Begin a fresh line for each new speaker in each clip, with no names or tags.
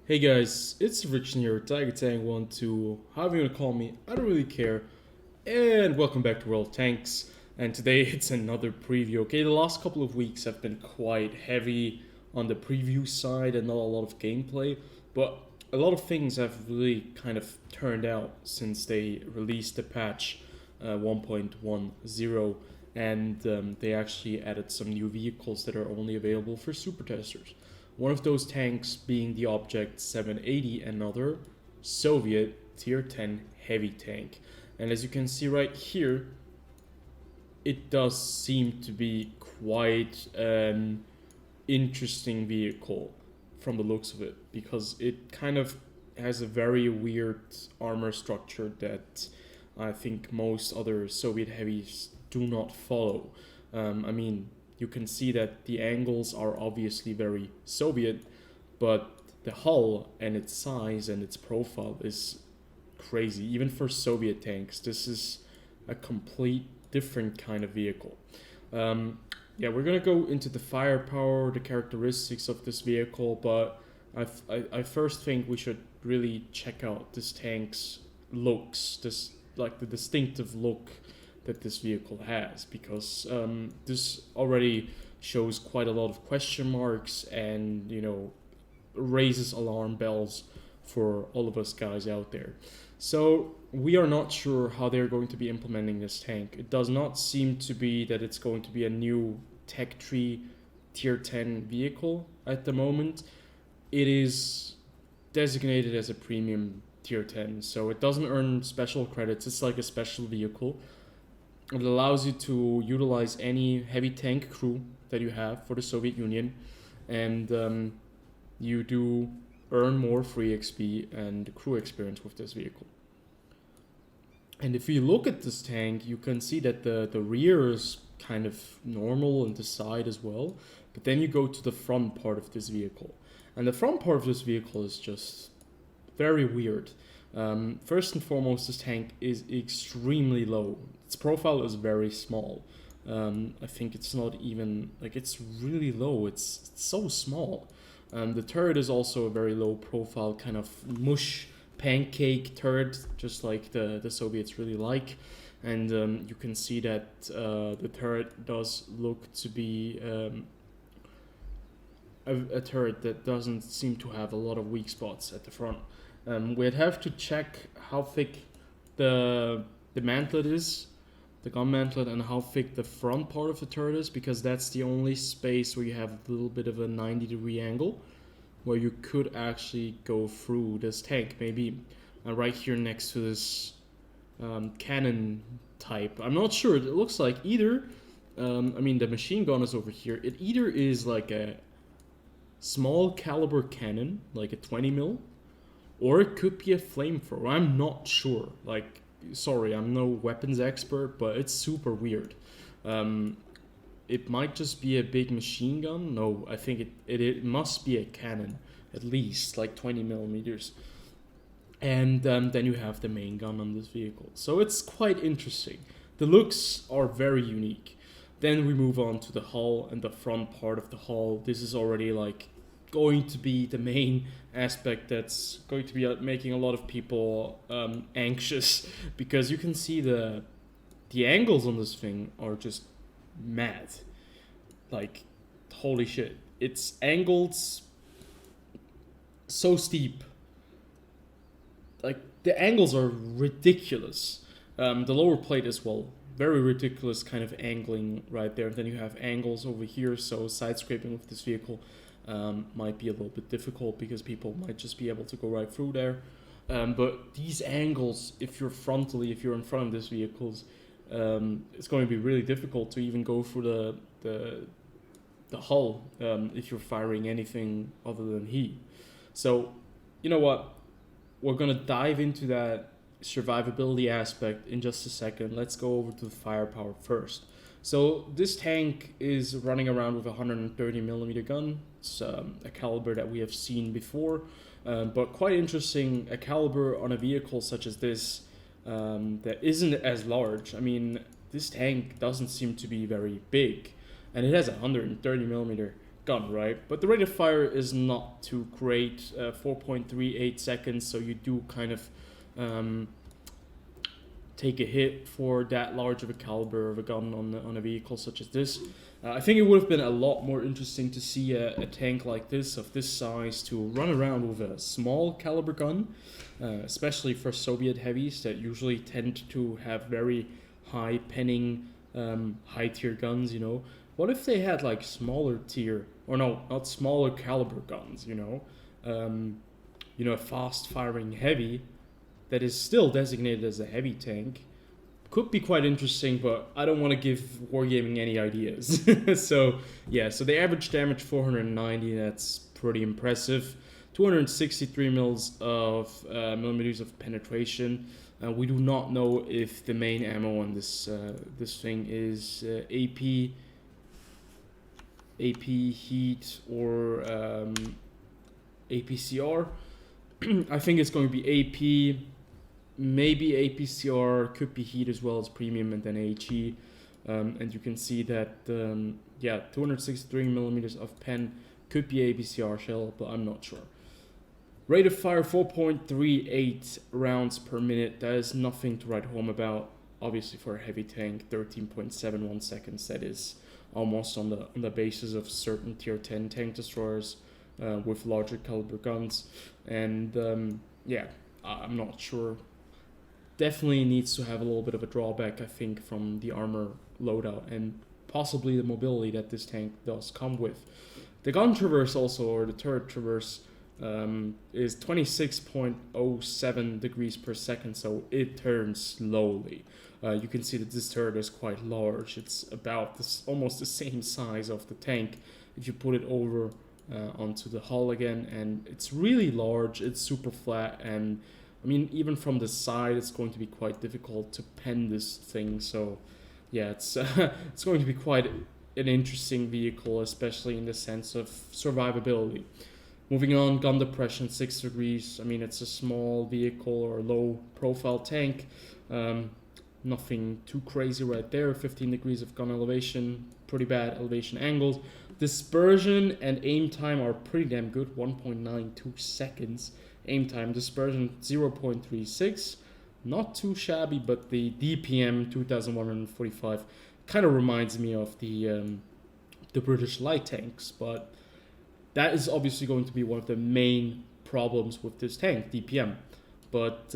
Hey guys, it's TheFrXion here, Tiger Tank 1, 2, however you want to call me, I don't really care. And welcome back to World of Tanks. And today it's another preview. Okay, the last couple of weeks have been quite heavy on the preview side and not a lot of gameplay, but a lot of things have really kind of turned out since they released the patch 1.10, and they actually added some new vehicles that are only available for super testers. One of those tanks being the Object 780, another Soviet Tier 10 heavy tank. And as you can see right here, it does seem to be quite an interesting vehicle from the looks of it, because it kind of has a very weird armor structure that I think most other Soviet heavies do not follow. I mean, you can see that the angles are obviously very Soviet, but the hull and its size and its profile is crazy. Even for Soviet tanks, this is a complete different kind of vehicle. Yeah, we're gonna go into the firepower, the characteristics of this vehicle, but I first think we should really check out this tank's looks, this like the distinctive look that this vehicle has, because this already shows quite a lot of question marks and raises alarm bells for all of us guys out there. So we are not sure how they're going to be implementing this tank. It does not seem to be that it's going to be a new tech tree tier 10 vehicle at the moment. It is designated as a premium tier 10, so it doesn't earn special credits. It's like a special vehicle. It allows you to utilize any heavy tank crew that you have for the Soviet Union, and you do earn more free XP and crew experience with this vehicle. And if you look at this tank, you can see that the rear is kind of normal and the side as well, but then you go to the front part of this vehicle. And the front part of this vehicle is just very weird. First and foremost, this tank is extremely low. Its profile is very small. I think it's not even, like, it's really low. It's so small. The turret is also a very low profile, kind of mush pancake turret, just like the Soviets really like. And you can see that the turret does look to be a turret that doesn't seem to have a lot of weak spots at the front. We'd have to check how thick the mantlet is, the gun mantlet, and how thick the front part of the turret is, because that's the only space where you have a little bit of a 90-degree angle where you could actually go through this tank, maybe right here next to this cannon type. I'm not sure. It looks like either, I mean, the machine gun is over here. It either is like a small caliber cannon, like a 20 mil, or it could be a flamethrower. I'm not sure. Like, sorry, I'm no weapons expert, but it's super weird. It might just be a big machine gun. No, I think it must be a cannon, at least, like 20 millimeters. And then you have the main gun on this vehicle. So it's quite interesting. The looks are very unique. Then we move on to the hull and the front part of the hull. This is already like going to be the main aspect that's going to be making a lot of people anxious, because you can see the angles on this thing are just mad. Like, holy shit, it's angled so steep. Like, the angles are ridiculous. The lower plate as well, very ridiculous kind of angling right there. Then you have angles over here, so side scraping with this vehicle might be a little bit difficult, because people might just be able to go right through there. But these angles, if you're in front of this vehicles, it's going to be really difficult to even go through the hull if you're firing anything other than heat. So, you know what? We're going to dive into that survivability aspect in just a second. Let's go over to the firepower first. So this tank is running around with a 130 millimeter gun. It's a caliber that we have seen before, but quite interesting, a caliber on a vehicle such as this that isn't as large. I mean, this tank doesn't seem to be very big, and it has a 130 millimeter gun, right? But the rate of fire is not too great, 4.38 seconds, so you do kind of take a hit for that large of a caliber of a gun on a vehicle such as this. I think it would have been a lot more interesting to see a tank like this, of this size, to run around with a small caliber gun, especially for Soviet heavies that usually tend to have very high penning, high tier guns, you know. What if they had like smaller tier, or no, not smaller caliber guns, you know, a fast firing heavy that is still designated as a heavy tank? Could be quite interesting, but I don't want to give Wargaming any ideas. So the average damage 490, that's pretty impressive. 263 millimeters of penetration. We do not know if the main ammo on this thing is AP heat or APCR. I think it's going to be AP. Maybe APCR, could be heat as well as premium, and then HE. And you can see that 263 millimeters of pen could be APCR shell, but I'm not sure. Rate of fire 4.38 rounds per minute. That is nothing to write home about. Obviously for a heavy tank, 13.71 seconds. That is almost on the basis of certain tier 10 tank destroyers with larger caliber guns. And I'm not sure. Definitely needs to have a little bit of a drawback, I think, from the armor loadout and possibly the mobility that this tank does come with. The gun traverse also, or the turret traverse, is 26.07 degrees per second, so it turns slowly. You can see that this turret is quite large. It's about almost the same size of the tank if you put it over onto the hull again, and it's really large. It's super flat, and I mean, even from the side, it's going to be quite difficult to pen this thing. So, yeah, it's going to be quite an interesting vehicle, especially in the sense of survivability. Moving on, gun depression 6 degrees. I mean, it's a small vehicle or low profile tank. Nothing too crazy right there. 15 degrees of gun elevation, pretty bad elevation angles. Dispersion and aim time are pretty damn good, 1.92 seconds. Aim time, dispersion 0.36, not too shabby, but the DPM 2145 kind of reminds me of the British light tanks, but that is obviously going to be one of the main problems with this tank, DPM. But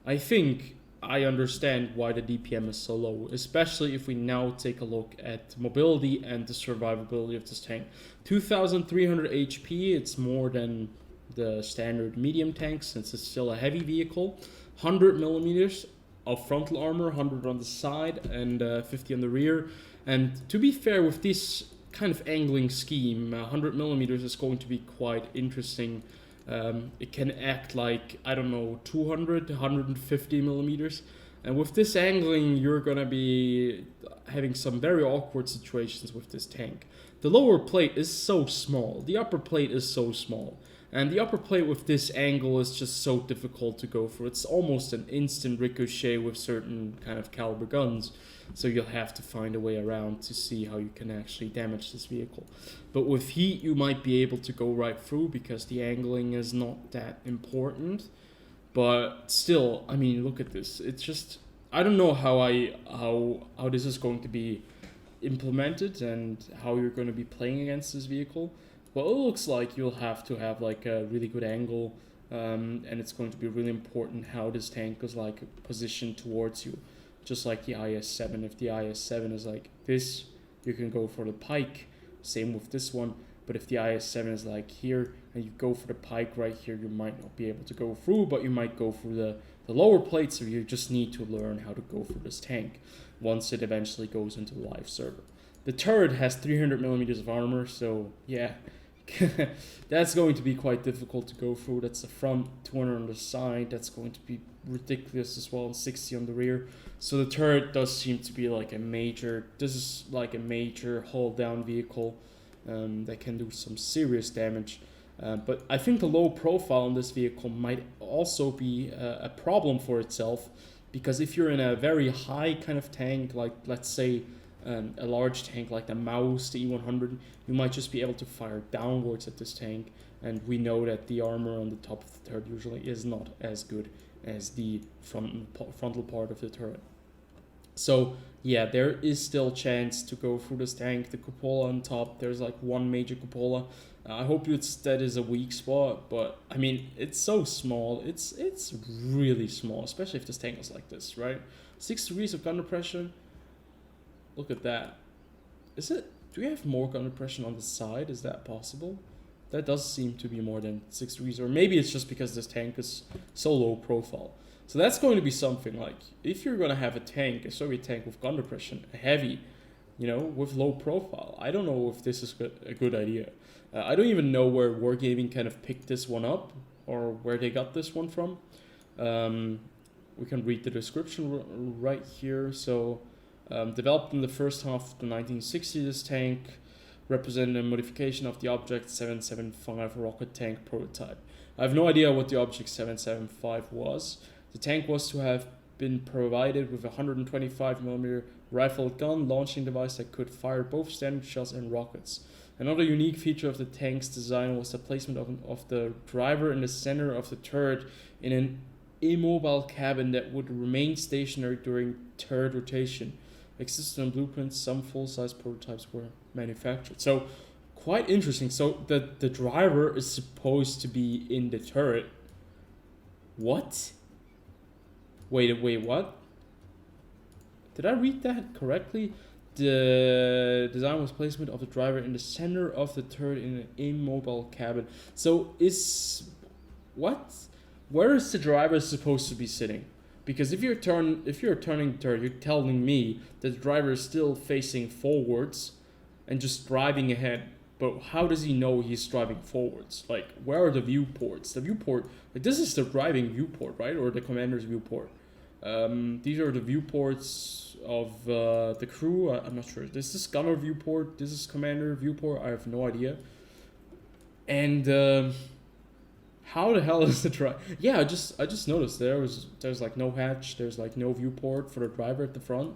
I think I understand why the DPM is so low, especially if we now take a look at mobility and the survivability of this tank. 2,300 HP, it's more than the standard medium tank since it's still a heavy vehicle. 100 millimeters of frontal armor, 100 on the side, and 50 on the rear. And to be fair, with this kind of angling scheme, 100 millimeters is going to be quite interesting. It can act like, I don't know, 200, 150 millimeters. And with this angling, you're gonna be having some very awkward situations with this tank. The lower plate is so small, the upper plate is so small. And the upper plate with this angle is just so difficult to go for. It's almost an instant ricochet with certain kind of caliber guns. So you'll have to find a way around to see how you can actually damage this vehicle. But with heat, you might be able to go right through because the angling is not that important. But still, I mean, look at this. It's just, I don't know how this is going to be implemented and how you're going to be playing against this vehicle. Well, it looks like you'll have to have like a really good angle, and it's going to be really important how this tank is like positioned towards you. Just like the IS-7, if the IS-7 is like this, you can go for the pike. Same with this one. But if the IS-7 is like here, and you go for the pike right here, you might not be able to go through, but you might go through the lower plate, so you just need to learn how to go through this tank once it eventually goes into the live server. The turret has 300 millimeters of armor, so yeah, that's going to be quite difficult to go through. That's the front, 200 on the side. That's going to be ridiculous as well, and 60 on the rear. So the turret does seem to be like a major, this is like a major hull down vehicle that can do some serious damage. But I think the low profile in this vehicle might also be a problem for itself, because if you're in a very high kind of tank, like let's say a large tank like the Maus, the E100, you might just be able to fire downwards at this tank, and we know that the armor on the top of the turret usually is not as good as the frontal part of the turret. So yeah, there is still chance to go through this tank. The cupola on top, there's like one major cupola. I hope that is a weak spot, but I mean, it's so small. It's really small, especially if this tank is like this, right? 6 degrees of gun depression. Look at that. Do we have more gun depression on the side? Is that possible? That does seem to be more than 6 degrees, or maybe it's just because this tank is so low profile. So that's going to be something like, if you're going to have a Soviet tank with gun depression, a heavy, with low profile, I don't know if this is a good idea. I don't even know where Wargaming kind of picked this one up, or where they got this one from. We can read the description right here. So, developed in the first half of the 1960s, this tank represented a modification of the Object 775 rocket tank prototype. I have no idea what the Object 775 was. The tank was to have been provided with a 125mm rifled gun launching device that could fire both standard shells and rockets. Another unique feature of the tank's design was the placement of the driver in the center of the turret in an immobile cabin that would remain stationary during turret rotation. Existing on blueprints, some full-size prototypes were manufactured. So, quite interesting. So, the driver is supposed to be in the turret. What? Wait, what? Did I read that correctly? The design was placement of the driver in the center of the turret in an immobile cabin. So what? Where is the driver supposed to be sitting? Because if you're turning the turret, you're telling me that the driver is still facing forwards and just driving ahead. But how does he know he's driving forwards? Like, where are the viewports? The viewport, like, this is the driving viewport, right? Or the commander's viewport. These are the viewports of the crew. I'm not sure. This is gunner viewport. This is commander viewport. I have no idea. And how the hell is the driver? Yeah, I just noticed there's like no hatch. There's like no viewport for the driver at the front.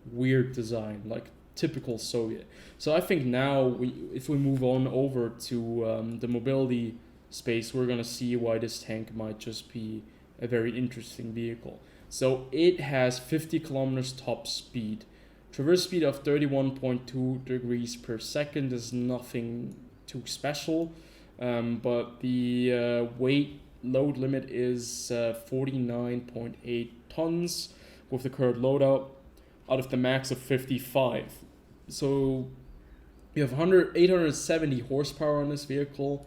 Weird design, like typical Soviet. So I think now if we move on over to the mobility space, we're gonna see why this tank might just be a very interesting vehicle. So it has 50 kilometers top speed. Traverse speed of 31.2 degrees per second is nothing too special, but the weight load limit is 49.8 tons with the current loadout out of the max of 55. So you have 870 horsepower on this vehicle.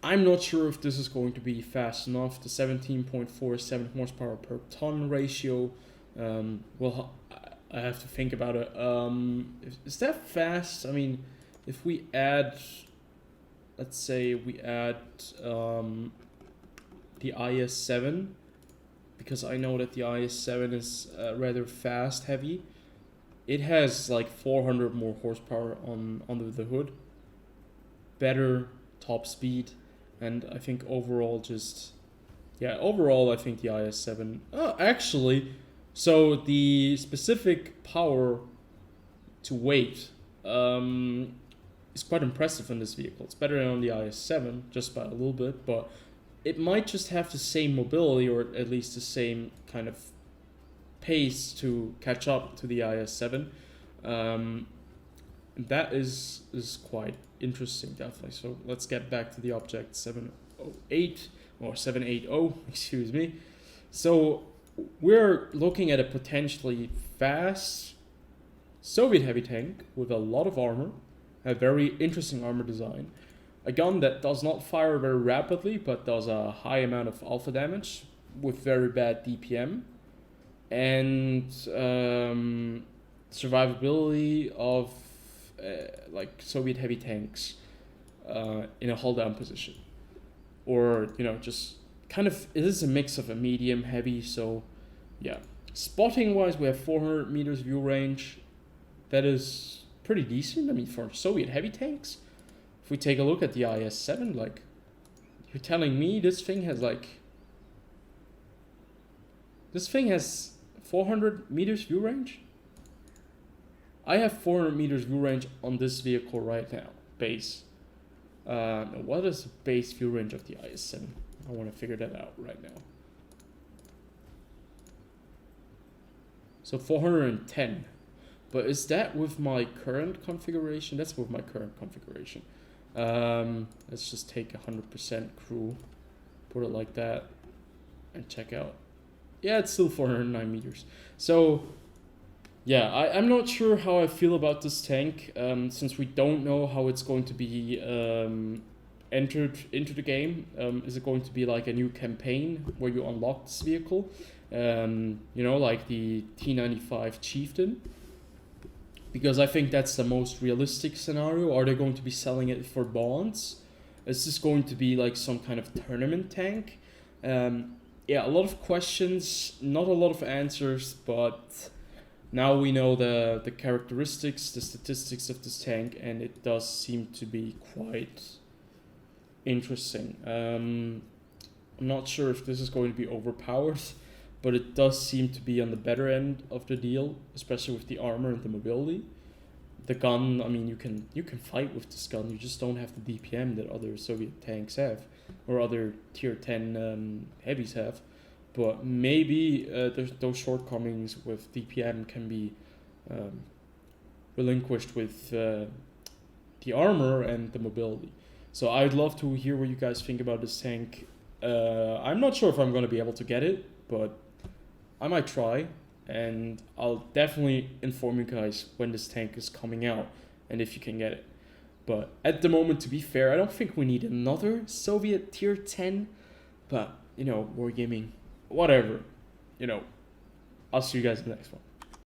I'm not sure if this is going to be fast enough. The 17.47 horsepower per ton ratio. Well, I have to think about it. Is that fast? I mean, if we add, let's say we add the IS-7, because I know that the IS-7 is rather fast, heavy. It has like 400 more horsepower under the hood. Better top speed. And I think overall I think the IS-7, actually, so the specific power to weight is quite impressive in this vehicle. It's better than on the IS-7, just by a little bit, but it might just have the same mobility, or at least the same kind of pace to catch up to the IS-7. That is quite interesting, definitely. So let's get back to the Object 708 or 780, excuse me. So we're looking at a potentially fast Soviet heavy tank with a lot of armor, a very interesting armor design, a gun that does not fire very rapidly but does a high amount of alpha damage with very bad DPM, and survivability of like Soviet heavy tanks in a hull down position, or just kind of, it is a mix of a medium heavy. So yeah, spotting wise, we have 400 meters view range. That is pretty decent. I mean, for Soviet heavy tanks, if we take a look at the IS-7, like, you're telling me this thing has 400 meters view range? I have 400 meters view range on this vehicle right now, base. What is the base view range of the IS-7? I want to figure that out right now. So 410. But is that with my current configuration? That's with my current configuration. Let's just take 100% crew, put it like that, and check out. Yeah, it's still 409 meters. So, yeah, I'm not sure how I feel about this tank, since we don't know how it's going to be entered into the game. Is it going to be like a new campaign where you unlock this vehicle? You know, like the T95 Chieftain? Because I think that's the most realistic scenario. Are they going to be selling it for bonds? Is this going to be like some kind of tournament tank? Yeah, a lot of questions, not a lot of answers, but now we know the characteristics, the statistics of this tank, and it does seem to be quite interesting. I'm not sure if this is going to be overpowered, but it does seem to be on the better end of the deal, especially with the armor and the mobility. The gun, I mean, you can fight with this gun, you just don't have the DPM that other Soviet tanks have, or other tier 10 heavies have. But maybe those shortcomings with DPM can be relinquished with the armor and the mobility. So I'd love to hear what you guys think about this tank. I'm not sure if I'm going to be able to get it, but I might try, and I'll definitely inform you guys when this tank is coming out and if you can get it. But at the moment, to be fair, I don't think we need another Soviet tier 10, but, you know, wargaming, whatever, you know, I'll see you guys in the next one.